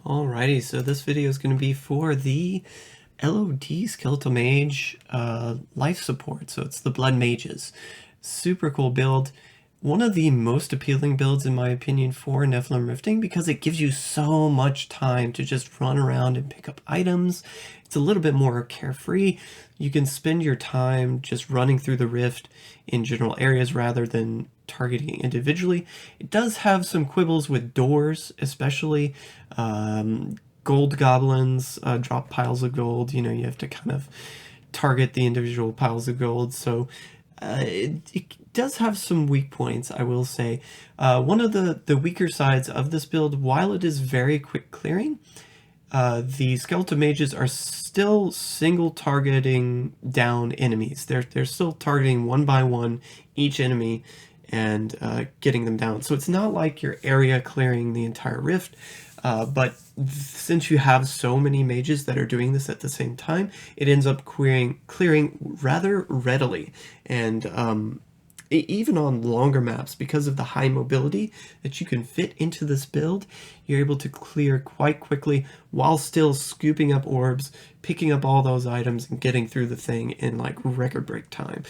Alrighty, so this video is going to be for the LoD Skeletal Mage life support. So it's the Blood Mages. Super cool build. One of the most appealing builds in my opinion for Nephilim Rifting because it gives you so much time to just run around and pick up items. It's a little bit more carefree. You can spend your time just running through the rift in general areas rather than targeting individually. It does have some quibbles with doors, especially gold goblins drop piles of gold. You know, you have to kind of target the individual piles of gold. So it does have some weak points, I will say. One of the weaker sides of this build, while it is very quick clearing, the skeletal mages are still single targeting down enemies. They're still targeting one by one each enemy and getting them down. So it's not like you're area clearing the entire rift, but since you have so many mages that are doing this at the same time, it ends up clearing rather readily. And even on longer maps, because of the high mobility that you can fit into this build, you're able to clear quite quickly while still scooping up orbs, picking up all those items, and getting through the thing in like record break time.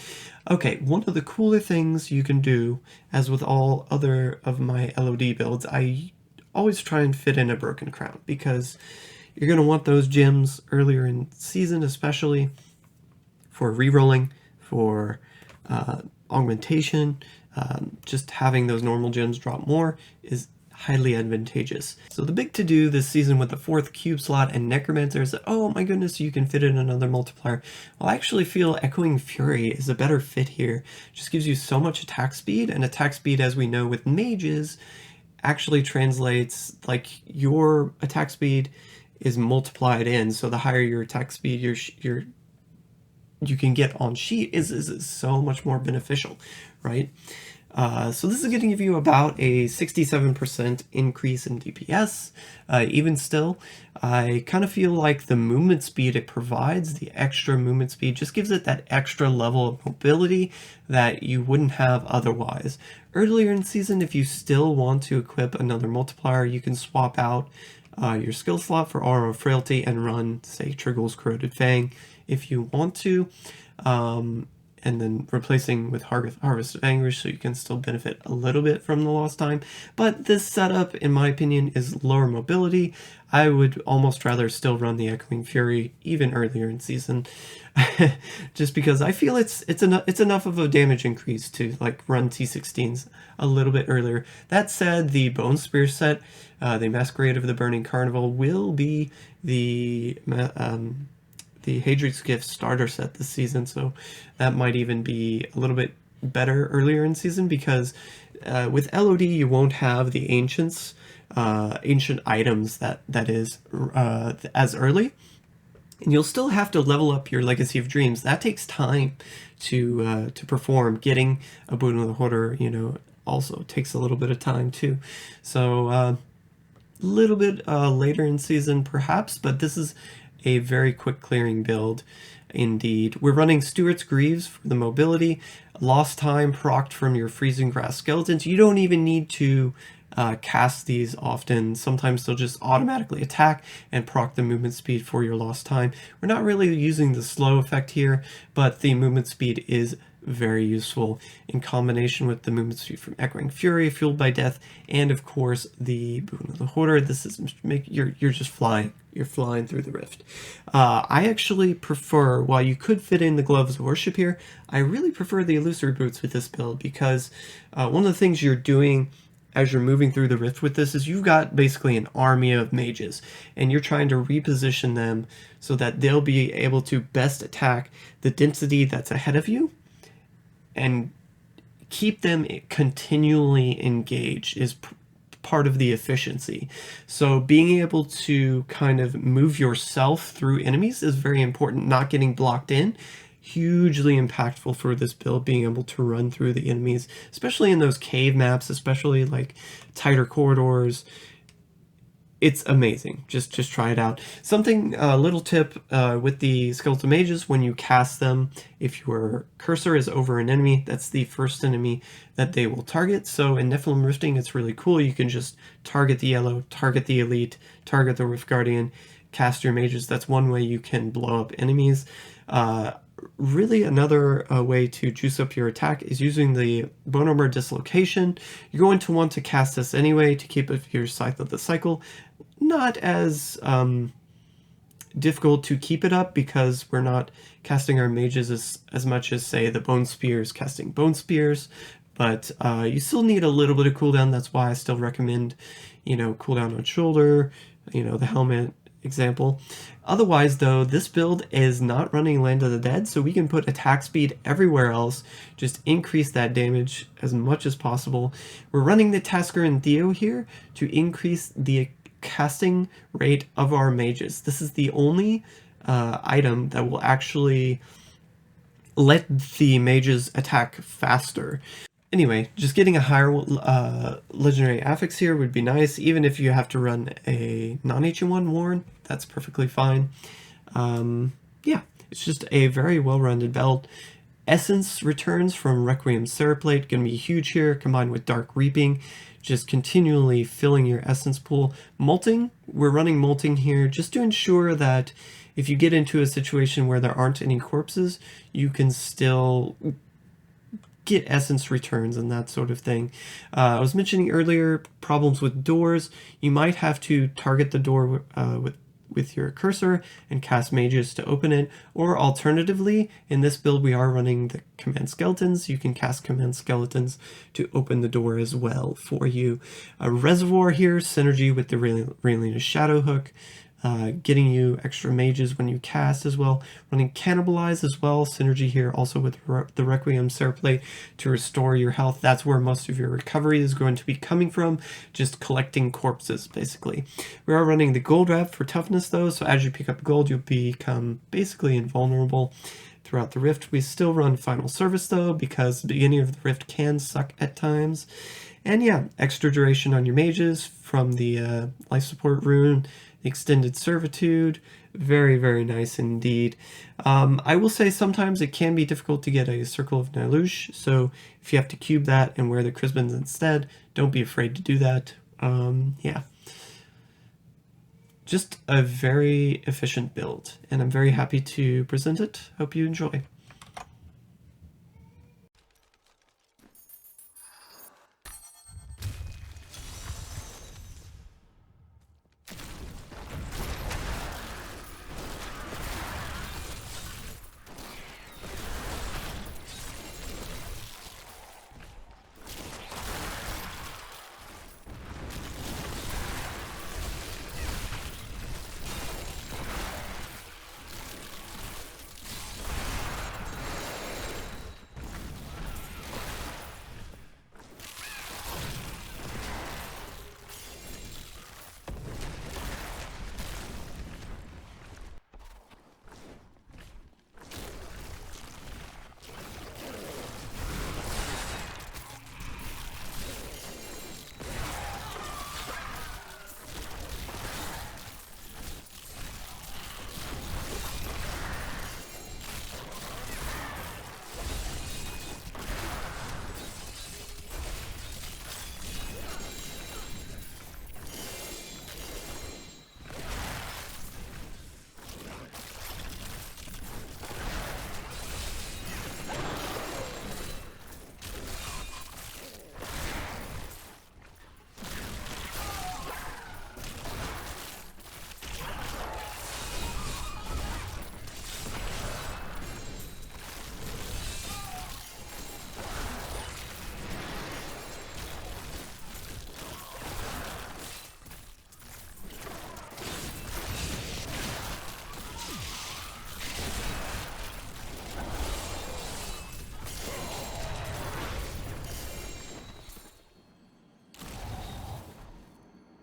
Okay, one of the cooler things you can do, as with all other of my LoD builds, I always try and fit in a Broken Crown, because you're going to want those gems earlier in season, especially for rerolling, for augmentation. Just having those normal gems drop more is highly advantageous. So the big to-do this season with the 4th cube slot and Necromancer is that, oh my goodness, you can fit in another multiplier. Well, I actually feel Echoing Fury is a better fit here. It just gives you so much attack speed, and attack speed, as we know with mages, actually translates, like, your attack speed is multiplied in, so the higher your attack speed you can get on sheet is so much more beneficial, right? So this is going to give you about a 67% increase in DPS. Even still, I kind of feel like the movement speed it provides, the extra movement speed, just gives it that extra level of mobility that you wouldn't have otherwise. Earlier in season, if you still want to equip another multiplier, you can swap out your skill slot for Aura of Frailty and run, say, Triggle's Corroded Fang if you want to. And then replacing with Harvest of Anguish, so you can still benefit a little bit from the lost time. But this setup, in my opinion, is lower mobility. I would almost rather still run the Echoing Fury even earlier in season, just because I feel it's enough of a damage increase to like run T16s a little bit earlier. That said, the Bone Spear set, the Masquerade of the Burning Carnival, will be the Hadrian's Gift starter set this season, so that might even be a little bit better earlier in season, because with LoD you won't have the ancient items that is as early, and you'll still have to level up your Legacy of Dreams. That takes time to perform. Getting a Boon of the Hoarder, you know, also takes a little bit of time too. So a little bit later in season perhaps, but this is a very quick clearing build indeed. We're running Stewart's Greaves for the mobility, lost time procced from your Freezing Grass skeletons. You don't even need to cast these often. Sometimes they'll just automatically attack and proc the movement speed for your lost time. We're not really using the slow effect here, but the movement speed is very useful in combination with the movement speed from Echoing Fury, Fueled by Death, and of course the Boon of the Hoarder. This is you're just flying. You're flying through the rift. I actually prefer, while you could fit in the Gloves of Worship here, I really prefer the Illusory Boots with this build, because one of the things you're doing as you're moving through the rift with this is you've got basically an army of mages, and you're trying to reposition them so that they'll be able to best attack the density that's ahead of you and keep them continually engaged is part of the efficiency. So being able to kind of move yourself through enemies is very important. Not getting blocked in, hugely impactful for this build, being able to run through the enemies, especially in those cave maps, especially like tighter corridors. it's amazing. Just try it out. Something, a little tip with the Skeletal Mages, when you cast them, if your cursor is over an enemy, that's the first enemy that they will target. So in Nephilim Rifting, it's really cool. You can just target the yellow, target the elite, target the Rift Guardian, cast your mages. That's one way you can blow up enemies. Really, another way to juice up your attack is using the Bone Armor Dislocation. You're going to want to cast this anyway to keep up your Scythe of the Cycle. Not as difficult to keep it up because we're not casting our mages as much as, say, the Bone Spears casting Bone Spears, but you still need a little bit of cooldown. That's why I still recommend, cooldown on shoulder, the helmet example. Otherwise, though, this build is not running Land of the Dead, so we can put attack speed everywhere else, just increase that damage as much as possible. We're running the Tasker and Theo here to increase the casting rate of our mages. This is the only item that will actually let the mages attack faster. Anyway, just getting a higher legendary affix here would be nice, even if you have to run a non-HM1 Warren, that's perfectly fine. Yeah, it's just a very well-rounded build. Essence returns from Requiem Serraplate, going to be huge here, combined with Dark Reaping, just continually filling your essence pool. Molting, we're running Molting here just to ensure that if you get into a situation where there aren't any corpses, you can still get essence returns and that sort of thing. I was mentioning earlier problems with doors. You might have to target the door with your cursor and cast mages to open it, or alternatively, in this build we are running the command skeletons. You can cast command skeletons to open the door as well for you. A reservoir here, synergy with the Raylina's Shadow Hook, getting you extra mages when you cast as well. Running Cannibalize as well, synergy here also with the Requiem Serraplate to restore your health. That's where most of your recovery is going to be coming from, just collecting corpses basically. We are running the Gold Wrap for toughness though, so as you pick up gold you'll become basically invulnerable throughout the Rift. We still run Final Service though, because the beginning of the Rift can suck at times. And yeah, extra duration on your mages from the life support rune, extended servitude, very, very nice indeed. I will say sometimes it can be difficult to get a Circle of Nailush, so if you have to cube that and wear the Chrisbans instead, don't be afraid to do that. Yeah. Just a very efficient build, and I'm very happy to present it. Hope you enjoy.